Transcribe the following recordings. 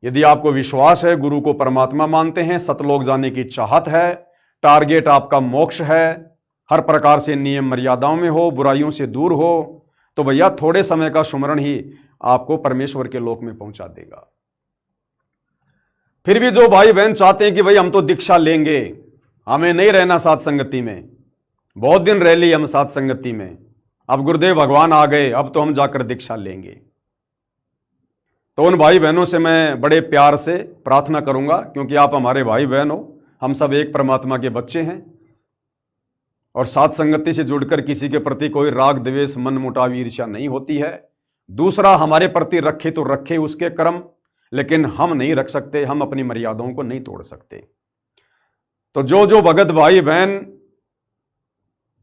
यदि आपको विश्वास है, गुरु को परमात्मा मानते हैं, सतलोक जाने की चाहत है, टारगेट आपका मोक्ष है, हर प्रकार से नियम मर्यादाओं में हो, बुराइयों से दूर हो, तो भैया थोड़े समय का सुमरण ही आपको परमेश्वर के लोक में पहुंचा देगा। फिर भी जो भाई बहन चाहते हैं कि भाई हम तो दीक्षा लेंगे, हमें नहीं रहना साथ संगति में, बहुत दिन रह ली हम साथ संगति में, अब गुरुदेव भगवान आ गए, अब तो हम जाकर दीक्षा लेंगे, तो उन भाई बहनों से मैं बड़े प्यार से प्रार्थना करूंगा, क्योंकि आप हमारे भाई बहन हो, हम सब एक परमात्मा के बच्चे हैं, और साथ संगति से जुड़कर किसी के प्रति कोई राग द्वेष मन मुटाव ईर्ष्या नहीं होती है। दूसरा हमारे प्रति रखे तो रखे उसके कर्म, लेकिन हम नहीं रख सकते, हम अपनी मर्यादाओं को नहीं तोड़ सकते। तो जो भगत भाई बहन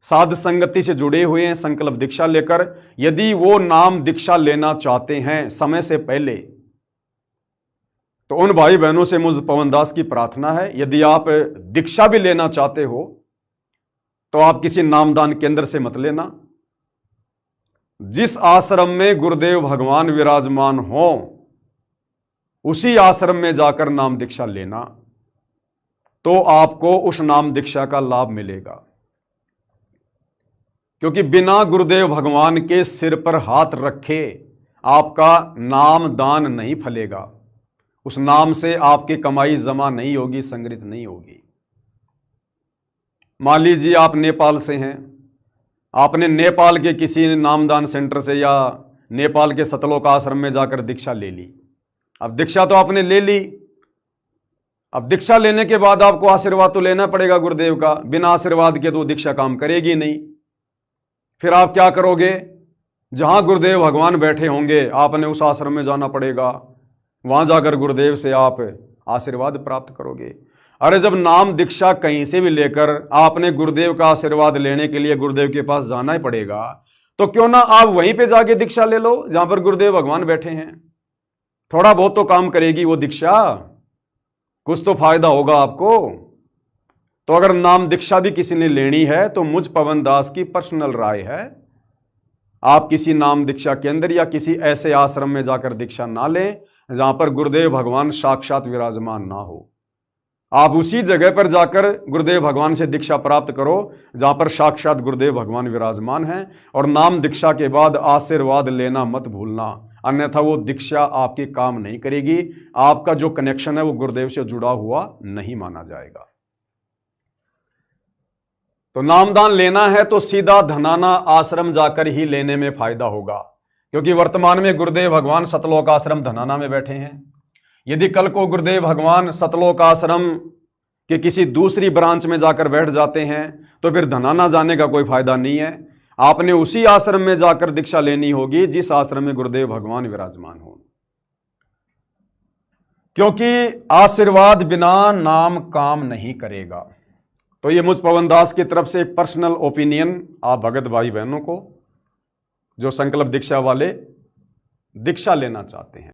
साध संगति से जुड़े हुए हैं संकल्प दीक्षा लेकर, यदि वो नाम दीक्षा लेना चाहते हैं समय से पहले, तो उन भाई बहनों से मुझ पवनदास की प्रार्थना है, यदि आप दीक्षा भी लेना चाहते हो तो आप किसी नामदान केंद्र से मत लेना। जिस आश्रम में गुरुदेव भगवान विराजमान हो उसी आश्रम में जाकर नाम दीक्षा लेना, तो आपको उस नाम दीक्षा का लाभ मिलेगा। क्योंकि बिना गुरुदेव भगवान के सिर पर हाथ रखे आपका नाम दान नहीं फलेगा, उस नाम से आपकी कमाई जमा नहीं होगी, संग्रहित नहीं होगी। मान लीजिए आप नेपाल से हैं, आपने नेपाल के किसी नामदान सेंटर से या नेपाल के सतलोक आश्रम में जाकर दीक्षा ले ली। अब दीक्षा तो आपने ले ली, अब दीक्षा लेने के बाद आपको आशीर्वाद तो लेना पड़ेगा गुरुदेव का, बिना आशीर्वाद के तो दीक्षा काम करेगी नहीं। फिर आप क्या करोगे? जहां गुरुदेव भगवान बैठे होंगे आपने उस आश्रम में जाना पड़ेगा, वहां जाकर गुरुदेव से आप आशीर्वाद प्राप्त करोगे। अरे जब नाम दीक्षा कहीं से भी लेकर आपने गुरुदेव का आशीर्वाद लेने के लिए गुरुदेव के पास जाना ही पड़ेगा, तो क्यों ना आप वहीं पे जाके दीक्षा ले लो जहां पर गुरुदेव भगवान बैठे हैं। थोड़ा बहुत तो काम करेगी वो दीक्षा, कुछ तो फायदा होगा आपको। तो अगर नाम दीक्षा भी किसी ने लेनी है तो मुझ पवन दास की पर्सनल राय है, आप किसी नाम दीक्षा केंद्र या किसी ऐसे आश्रम में जाकर दीक्षा ना लें जहां पर गुरुदेव भगवान साक्षात विराजमान ना हो। आप उसी जगह पर जाकर गुरुदेव भगवान से दीक्षा प्राप्त करो जहां पर साक्षात गुरुदेव भगवान विराजमान हैं, और नाम दीक्षा के बाद आशीर्वाद लेना मत भूलना, अन्यथा वो दीक्षा आपके काम नहीं करेगी, आपका जो कनेक्शन है वो गुरुदेव से जुड़ा हुआ नहीं माना जाएगा। तो नामदान लेना है तो सीधा धनाना आश्रम जाकर ही लेने में फायदा होगा, क्योंकि वर्तमान में गुरुदेव भगवान सतलोक आश्रम धनाना में बैठे हैं। यदि कल को गुरुदेव भगवान सतलोक आश्रम के किसी दूसरी ब्रांच में जाकर बैठ जाते हैं तो फिर धनाना जाने का कोई फायदा नहीं है। आपने उसी आश्रम में जाकर दीक्षा लेनी होगी जिस आश्रम में गुरुदेव भगवान विराजमान हो, क्योंकि आशीर्वाद बिना नाम काम नहीं करेगा। तो ये मुझ पवन दास की तरफ से एक पर्सनल ओपिनियन आप भगत भाई बहनों को जो संकल्प दीक्षा वाले दीक्षा लेना चाहते हैं।